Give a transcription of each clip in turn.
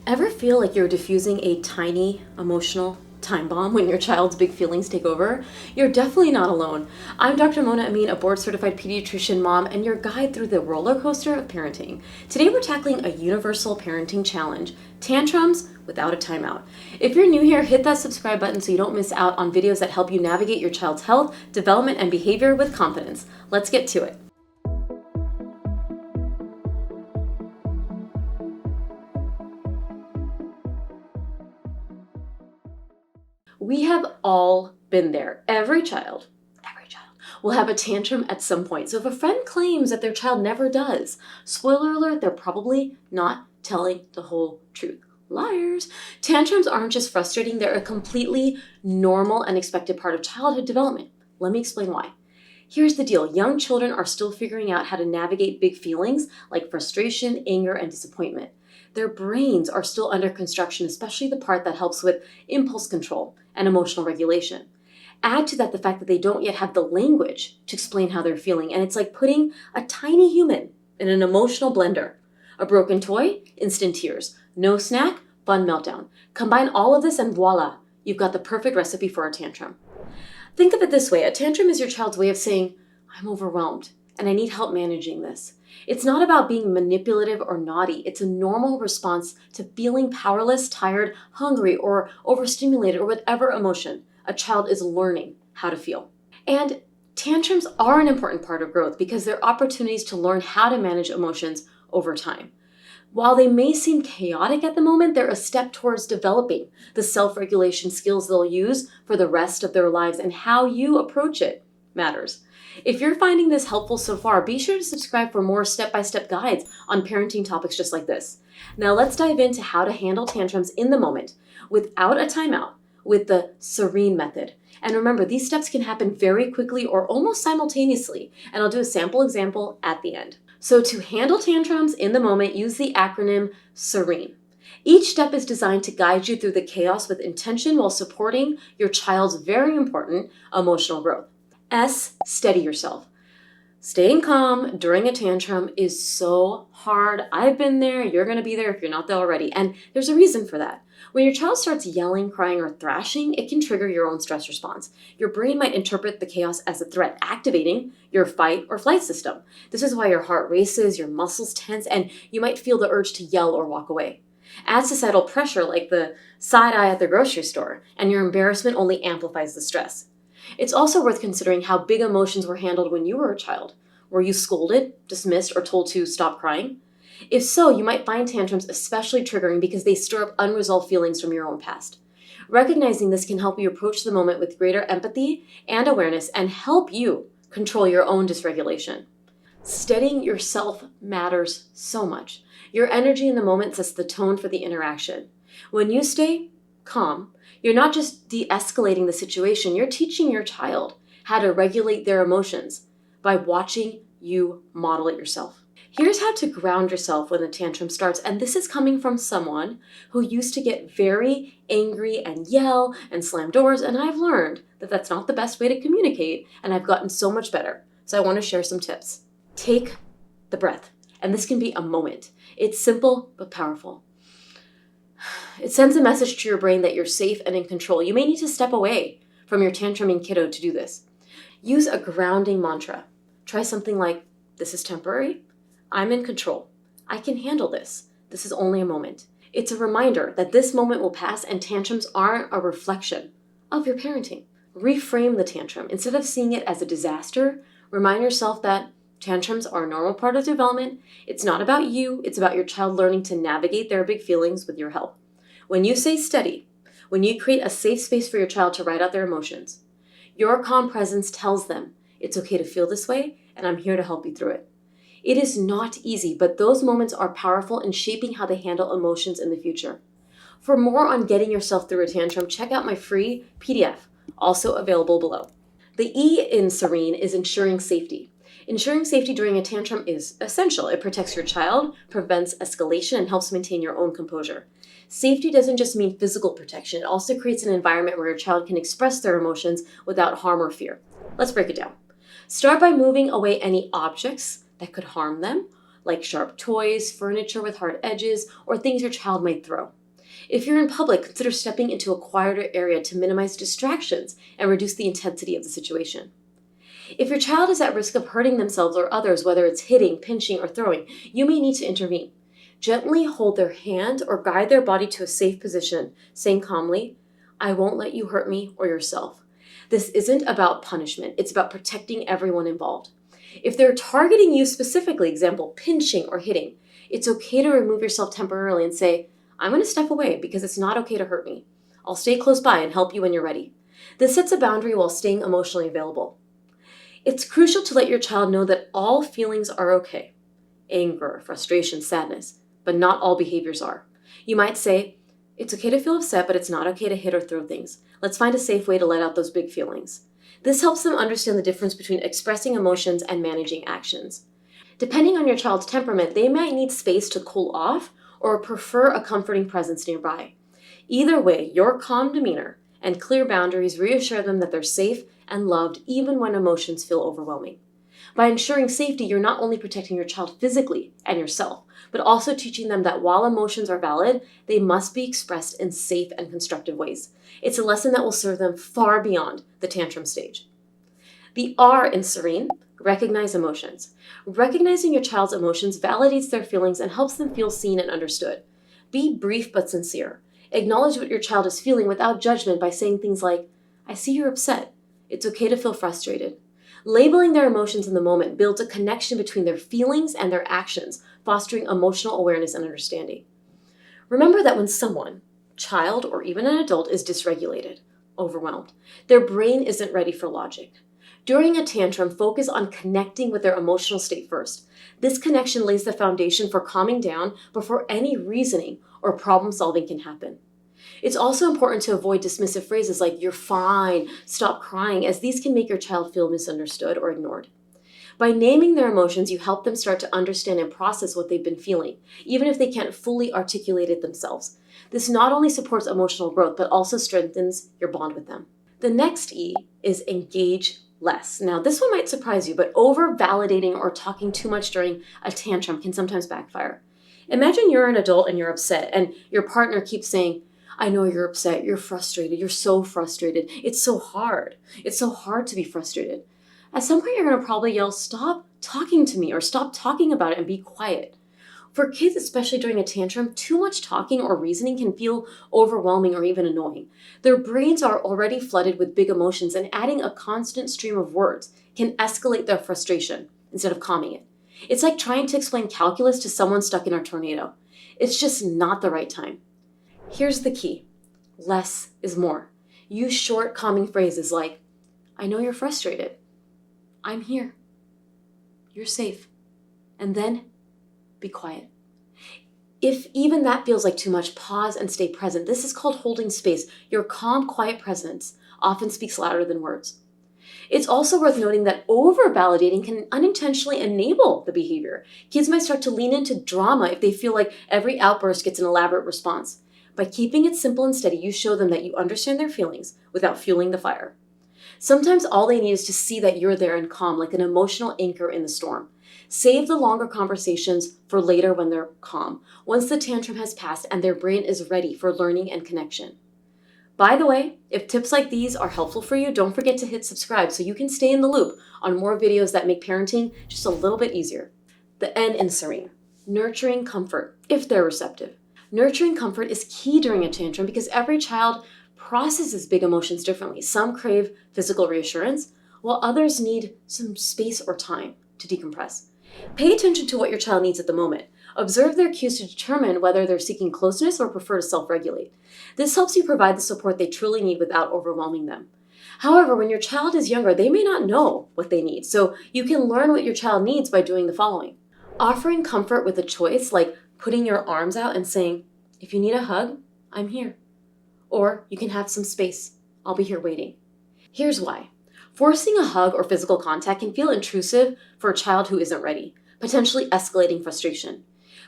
Ever feel like you're diffusing a tiny emotional time bomb when your child's big feelings take over? You're definitely not alone. I'm Dr. Mona Amin, a board-certified pediatrician mom and your guide through the roller coaster of parenting. Today we're tackling a universal parenting challenge, tantrums without a timeout. If you're new here, hit that subscribe button so you don't miss out on videos that help you navigate your child's health, development, and behavior with confidence. Let's get to it. We have all been there. Every child will have a tantrum at some point. So if a friend claims that their child never does, spoiler alert, they're probably not telling the whole truth. Liars. Tantrums aren't just frustrating, they're a completely normal and expected part of childhood development. Let me explain why. Here's the deal. Young children are still figuring out how to navigate big feelings like frustration, anger, and disappointment. Their brains are still under construction, especially the part that helps with impulse control and emotional regulation. Add to that the fact that they don't yet have the language to explain how they're feeling, and it's like putting a tiny human in an emotional blender. A broken toy, instant tears. No snack, fun meltdown. Combine all of this and voila, you've got the perfect recipe for a tantrum. Think of it this way. A tantrum is your child's way of saying, I'm overwhelmed and I need help managing this. It's not about being manipulative or naughty. It's a normal response to feeling powerless, tired, hungry, or overstimulated, or whatever emotion a child is learning how to feel. And tantrums are an important part of growth because they're opportunities to learn how to manage emotions over time. While they may seem chaotic at the moment, they're a step towards developing the self-regulation skills they'll use for the rest of their lives, and how you approach it matters. If you're finding this helpful so far, be sure to subscribe for more step-by-step guides on parenting topics just like this. Now let's dive into how to handle tantrums in the moment without a timeout with the SERENE method. And remember, these steps can happen very quickly or almost simultaneously, and I'll do a sample example at the end. So to handle tantrums in the moment, use the acronym SERENE. Each step is designed to guide you through the chaos with intention while supporting your child's very important emotional growth. S, steady yourself. Staying calm during a tantrum is so hard. I've been there. You're going to be there if you're not there already. And there's a reason for that. When your child starts yelling, crying, or thrashing, it can trigger your own stress response. Your brain might interpret the chaos as a threat, activating your fight or flight system. This is why your heart races, your muscles tense, and you might feel the urge to yell or walk away. Add societal pressure like the side eye at the grocery store, and your embarrassment only amplifies the stress. It's also worth considering how big emotions were handled when you were a child. Were you scolded, dismissed, or told to stop crying? If so, you might find tantrums especially triggering because they stir up unresolved feelings from your own past. Recognizing this can help you approach the moment with greater empathy and awareness and help you control your own dysregulation. Steadying yourself matters so much. Your energy in the moment sets the tone for the interaction. When you stay calm, you're not just de-escalating the situation, you're teaching your child how to regulate their emotions by watching you model it yourself. Here's how to ground yourself when the tantrum starts, and this is coming from someone who used to get very angry and yell and slam doors, and I've learned that that's not the best way to communicate, and I've gotten so much better. So I want to share some tips. Take the breath, and this can be a moment. It's simple but powerful. It sends a message to your brain that you're safe and in control. You may need to step away from your tantruming kiddo to do this. Use a grounding mantra. Try something like, this is temporary. I'm in control. I can handle this. This is only a moment. It's a reminder that this moment will pass and tantrums aren't a reflection of your parenting. Reframe the tantrum. Instead of seeing it as a disaster, remind yourself that tantrums are a normal part of development. It's not about you. It's about your child learning to navigate their big feelings with your help. When you stay steady, when you create a safe space for your child to write out their emotions, your calm presence tells them it's okay to feel this way and I'm here to help you through it. It is not easy, but those moments are powerful in shaping how they handle emotions in the future. For more on getting yourself through a tantrum, check out my free PDF, also available below. The E in SERENE is ensuring safety. Ensuring safety during a tantrum is essential. It protects your child, prevents escalation, and helps maintain your own composure. Safety doesn't just mean physical protection. It also creates an environment where your child can express their emotions without harm or fear. Let's break it down. Start by moving away any objects that could harm them, like sharp toys, furniture with hard edges, or things your child might throw. If you're in public, consider stepping into a quieter area to minimize distractions and reduce the intensity of the situation. If your child is at risk of hurting themselves or others, whether it's hitting, pinching, or throwing, you may need to intervene. Gently hold their hand or guide their body to a safe position, saying calmly, "I won't let you hurt me or yourself." This isn't about punishment, it's about protecting everyone involved. If they're targeting you specifically, example, pinching or hitting, it's okay to remove yourself temporarily and say, "I'm going to step away because it's not okay to hurt me. I'll stay close by and help you when you're ready." This sets a boundary while staying emotionally available. It's crucial to let your child know that all feelings are okay. Anger, frustration, sadness, but not all behaviors are. You might say, "It's okay to feel upset, but it's not okay to hit or throw things. Let's find a safe way to let out those big feelings." This helps them understand the difference between expressing emotions and managing actions. Depending on your child's temperament, they might need space to cool off or prefer a comforting presence nearby. Either way, your calm demeanor and clear boundaries reassure them that they're safe and loved even when emotions feel overwhelming. By ensuring safety, you're not only protecting your child physically and yourself, but also teaching them that while emotions are valid, they must be expressed in safe and constructive ways. It's a lesson that will serve them far beyond the tantrum stage. The R in SERENE, recognize emotions. Recognizing your child's emotions validates their feelings and helps them feel seen and understood. Be brief but sincere. Acknowledge what your child is feeling without judgment by saying things like, "I see you're upset. It's okay to feel frustrated." Labeling their emotions in the moment builds a connection between their feelings and their actions, fostering emotional awareness and understanding. Remember that when someone, child or even an adult, is dysregulated, overwhelmed, their brain isn't ready for logic. During a tantrum, focus on connecting with their emotional state first. This connection lays the foundation for calming down before any reasoning or problem solving can happen. It's also important to avoid dismissive phrases like "you're fine," "stop crying," as these can make your child feel misunderstood or ignored. By naming their emotions, you help them start to understand and process what they've been feeling, even if they can't fully articulate it themselves. This not only supports emotional growth, but also strengthens your bond with them. The next E is engage less. Now, this one might surprise you, but over-validating or talking too much during a tantrum can sometimes backfire. Imagine you're an adult and you're upset, and your partner keeps saying, "I know you're upset, you're frustrated, you're so frustrated, it's so hard. It's so hard to be frustrated." At some point, you're going to probably yell, "Stop talking to me," or "Stop talking about it and be quiet." For kids, especially during a tantrum, too much talking or reasoning can feel overwhelming or even annoying. Their brains are already flooded with big emotions, and adding a constant stream of words can escalate their frustration instead of calming it. It's like trying to explain calculus to someone stuck in a tornado. It's just not the right time. Here's the key. Less is more. Use short, calming phrases like, "I know you're frustrated. I'm here. You're safe." And then be quiet. If even that feels like too much, pause and stay present. This is called holding space. Your calm, quiet presence often speaks louder than words. It's also worth noting that over-validating can unintentionally enable the behavior. Kids might start to lean into drama if they feel like every outburst gets an elaborate response. By keeping it simple and steady, you show them that you understand their feelings without fueling the fire. Sometimes all they need is to see that you're there and calm, like an emotional anchor in the storm. Save the longer conversations for later when they're calm, once the tantrum has passed and their brain is ready for learning and connection. By the way, if tips like these are helpful for you, don't forget to hit subscribe so you can stay in the loop on more videos that make parenting just a little bit easier. The N in SERENE, nurturing comfort, if they're receptive. Nurturing comfort is key during a tantrum because every child processes big emotions differently. Some crave physical reassurance, while others need some space or time to decompress. Pay attention to what your child needs at the moment. Observe their cues to determine whether they're seeking closeness or prefer to self-regulate. This helps you provide the support they truly need without overwhelming them. However, when your child is younger, they may not know what they need, so you can learn what your child needs by doing the following. Offering comfort with a choice, like putting your arms out and saying, "If you need a hug, I'm here." Or you can have some space. "I'll be here waiting." Here's why. Forcing a hug or physical contact can feel intrusive for a child who isn't ready, potentially escalating frustration.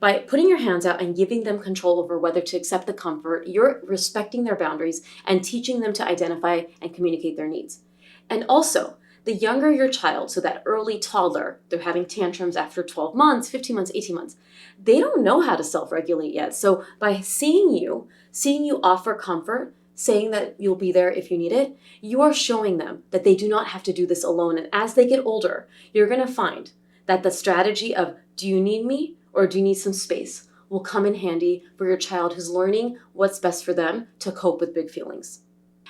By putting your hands out and giving them control over whether to accept the comfort, you're respecting their boundaries and teaching them to identify and communicate their needs. And also, The younger your child, so that early toddler, they're having tantrums after 12 months, 15 months, 18 months, they don't know how to self-regulate yet. So by seeing you offer comfort, saying that you'll be there if you need it, you are showing them that they do not have to do this alone. And as they get older, you're going to find that the strategy of, do you need me or do you need some space, will come in handy for your child who's learning what's best for them to cope with big feelings.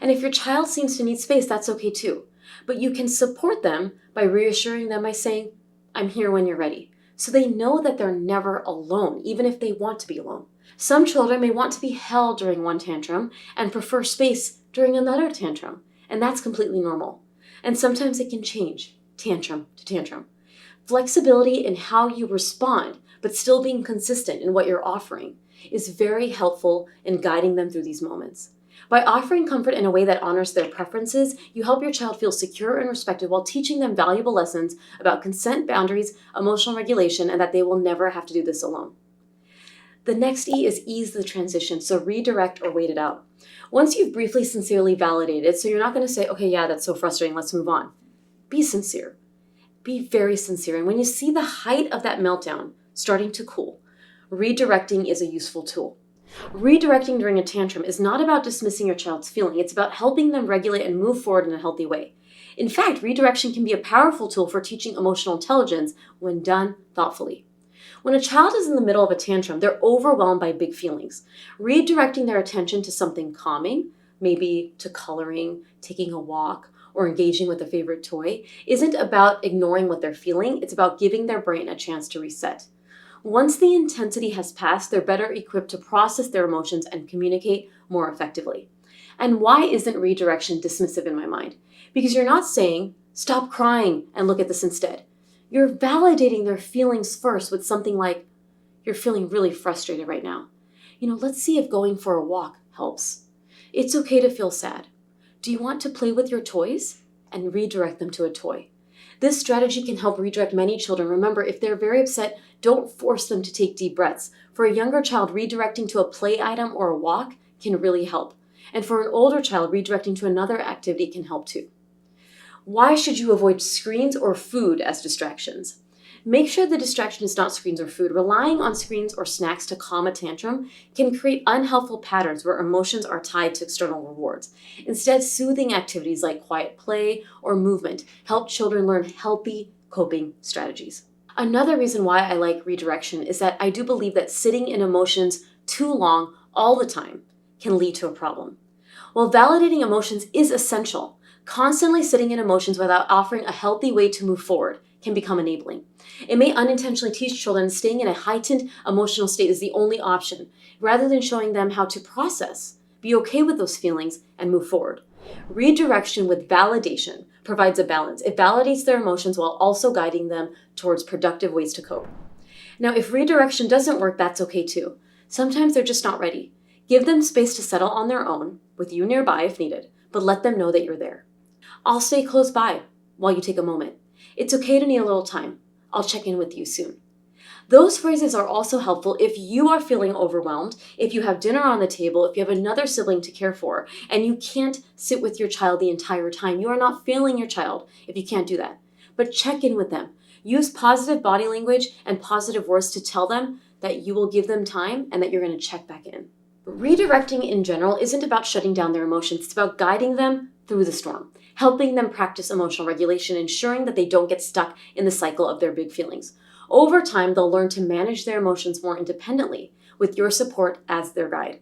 And if your child seems to need space, that's okay too. But you can support them by reassuring them by saying, I'm here when you're ready. So they know that they're never alone, even if they want to be alone. Some children may want to be held during one tantrum and prefer space during another tantrum, and that's completely normal. And sometimes it can change, tantrum to tantrum. Flexibility in how you respond, but still being consistent in what you're offering, is very helpful in guiding them through these moments. By offering comfort in a way that honors their preferences, you help your child feel secure and respected while teaching them valuable lessons about consent, boundaries, emotional regulation, and that they will never have to do this alone. The next E is ease the transition, so redirect or wait it out. Once you've briefly, sincerely validated, so you're not going to say, okay, yeah, that's so frustrating, let's move on. Be sincere. Be very sincere. And when you see the height of that meltdown starting to cool, redirecting is a useful tool. Redirecting during a tantrum is not about dismissing your child's feeling. It's about helping them regulate and move forward in a healthy way. In fact, redirection can be a powerful tool for teaching emotional intelligence when done thoughtfully. When a child is in the middle of a tantrum, they're overwhelmed by big feelings. Redirecting their attention to something calming, maybe to coloring, taking a walk, or engaging with a favorite toy, isn't about ignoring what they're feeling. It's about giving their brain a chance to reset. Once the intensity has passed, they're better equipped to process their emotions and communicate more effectively. And why isn't redirection dismissive in my mind? Because you're not saying, stop crying and look at this instead. You're validating their feelings first with something like, you're feeling really frustrated right now. Let's see if going for a walk helps. It's okay to feel sad. Do you want to play with your toys? And redirect them to a toy. This strategy can help redirect many children. Remember, if they're very upset, don't force them to take deep breaths. For a younger child, redirecting to a play item or a walk can really help. And for an older child, redirecting to another activity can help too. Why should you avoid screens or food as distractions? Make sure the distraction is not screens or food. Relying on screens or snacks to calm a tantrum can create unhelpful patterns where emotions are tied to external rewards. Instead, soothing activities like quiet play or movement help children learn healthy coping strategies. Another reason why I like redirection is that I do believe that sitting in emotions too long all the time can lead to a problem. While validating emotions is essential, constantly sitting in emotions without offering a healthy way to move forward can become enabling. It may unintentionally teach children staying in a heightened emotional state is the only option, rather than showing them how to process, be okay with those feelings, and move forward. Redirection with validation provides a balance. It validates their emotions while also guiding them towards productive ways to cope. Now, if redirection doesn't work, that's okay too. Sometimes they're just not ready. Give them space to settle on their own, with you nearby if needed, but let them know that you're there. I'll stay close by while you take a moment. It's okay to need a little time. I'll check in with you soon. Those phrases are also helpful if you are feeling overwhelmed, if you have dinner on the table, if you have another sibling to care for, and you can't sit with your child the entire time. You are not failing your child if you can't do that. But check in with them. Use positive body language and positive words to tell them that you will give them time and that you're going to check back in. Redirecting in general isn't about shutting down their emotions. It's about guiding them through the storm, helping them practice emotional regulation, ensuring that they don't get stuck in the cycle of their big feelings. Over time, they'll learn to manage their emotions more independently with your support as their guide.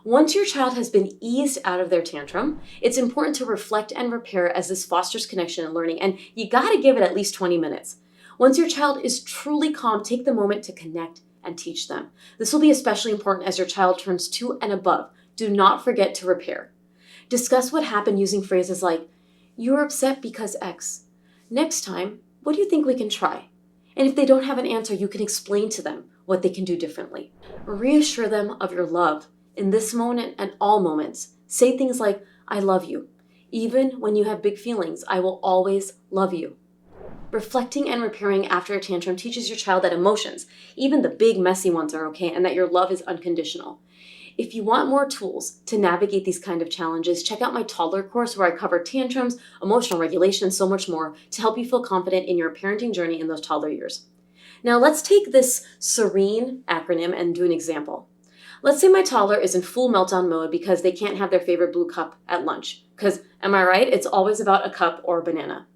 Once your child has been eased out of their tantrum, it's important to reflect and repair as this fosters connection and learning, and you gotta give it at least 20 minutes. Once your child is truly calm, take the moment to connect and teach them. This will be especially important as your child turns 2 and above. Do not forget to repair. Discuss what happened using phrases like, "You were upset because X. Next time, what do you think we can try?" And if they don't have an answer, you can explain to them what they can do differently. Reassure them of your love in this moment and all moments. Say things like, "I love you. Even when you have big feelings, I will always love you." Reflecting and repairing after a tantrum teaches your child that emotions, even the big messy ones, are okay and that your love is unconditional. If you want more tools to navigate these kind of challenges, check out my Toddler course where I cover tantrums, emotional regulation, and so much more to help you feel confident in your parenting journey in those toddler years. Now let's take this SERENE acronym and do an example. Let's say my toddler is in full meltdown mode because they can't have their favorite blue cup at lunch. Because, am I right? It's always about a cup or a banana.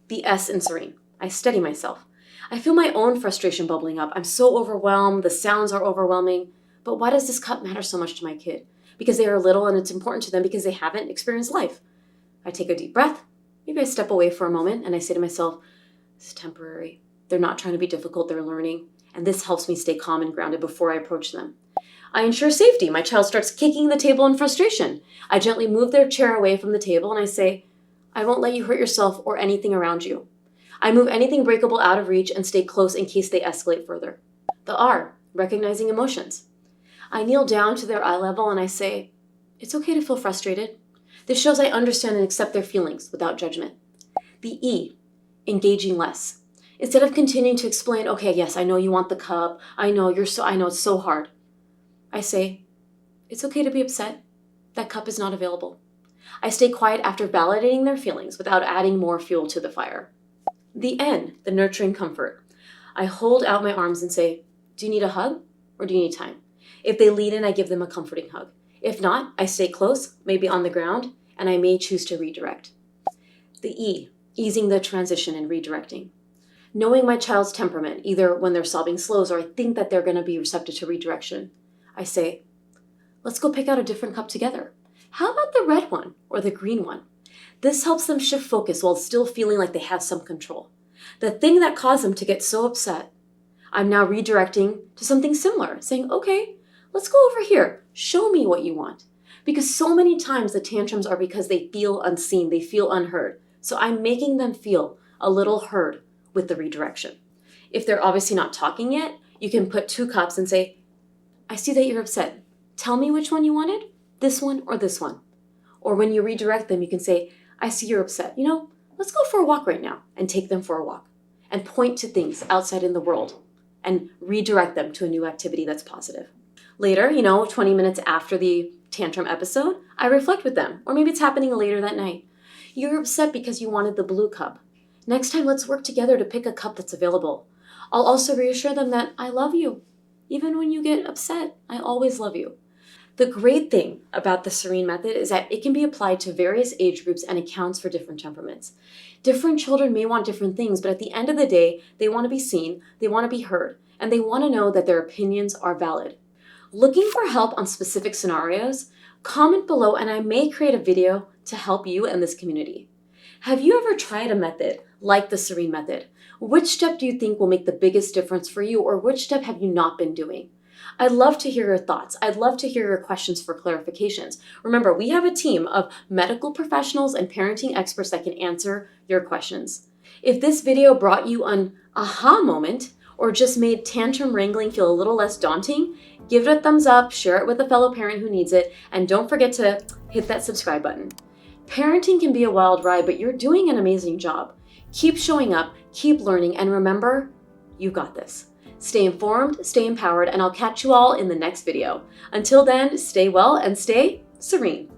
The S in SERENE. I steady myself. I feel my own frustration bubbling up. I'm so overwhelmed. The sounds are overwhelming. But why does this cup matter so much to my kid? Because they are little and it's important to them because they haven't experienced life. I take a deep breath. Maybe I step away for a moment and I say to myself, it's temporary. They're not trying to be difficult. They're learning. And this helps me stay calm and grounded before I approach them. I ensure safety. My child starts kicking the table in frustration. I gently move their chair away from the table and I say, I won't let you hurt yourself or anything around you. I move anything breakable out of reach and stay close in case they escalate further. The R, recognizing emotions. I kneel down to their eye level and I say, it's okay to feel frustrated. This shows I understand and accept their feelings without judgment. The E, engaging less. Instead of continuing to explain, okay, yes, I know you want the cup. I know it's so hard. I say, it's okay to be upset. That cup is not available. I stay quiet after validating their feelings without adding more fuel to the fire. The N, the nurturing comfort. I hold out my arms and say, do you need a hug or do you need time? If they lean in, I give them a comforting hug. If not, I stay close, maybe on the ground, and I may choose to redirect. The E, easing the transition and redirecting. Knowing my child's temperament, either when they're sobbing slows or I think that they're going to be receptive to redirection, I say, let's go pick out a different cup together. How about the red one or the green one? This helps them shift focus while still feeling like they have some control. The thing that caused them to get so upset, I'm now redirecting to something similar, saying, okay, let's go over here. Show me what you want. Because so many times the tantrums are because they feel unseen, they feel unheard. So I'm making them feel a little heard with the redirection. If they're obviously not talking yet, you can put 2 cups and say, I see that you're upset. Tell me which one you wanted, this one or this one. Or when you redirect them, you can say, I see you're upset. Let's go for a walk right now and take them for a walk and point to things outside in the world and redirect them to a new activity that's positive. Later, 20 minutes after the tantrum episode, I reflect with them, or maybe it's happening later that night. You're upset because you wanted the blue cup. Next time, let's work together to pick a cup that's available. I'll also reassure them that I love you. Even when you get upset, I always love you. The great thing about the SERENE method is that it can be applied to various age groups and accounts for different temperaments. Different children may want different things, but at the end of the day, they want to be seen, they want to be heard, and they want to know that their opinions are valid. Looking for help on specific scenarios? Comment below and I may create a video to help you and this community. Have you ever tried a method like the SERENE method? Which step do you think will make the biggest difference for you, or which step have you not been doing? I'd love to hear your thoughts. I'd love to hear your questions for clarifications. Remember, we have a team of medical professionals and parenting experts that can answer your questions. If this video brought you an aha moment or just made tantrum wrangling feel a little less daunting, give it a thumbs up, share it with a fellow parent who needs it, and don't forget to hit that subscribe button. Parenting can be a wild ride, but you're doing an amazing job. Keep showing up, keep learning, and remember, you got this. Stay informed, stay empowered, and I'll catch you all in the next video. Until then, stay well and stay serene.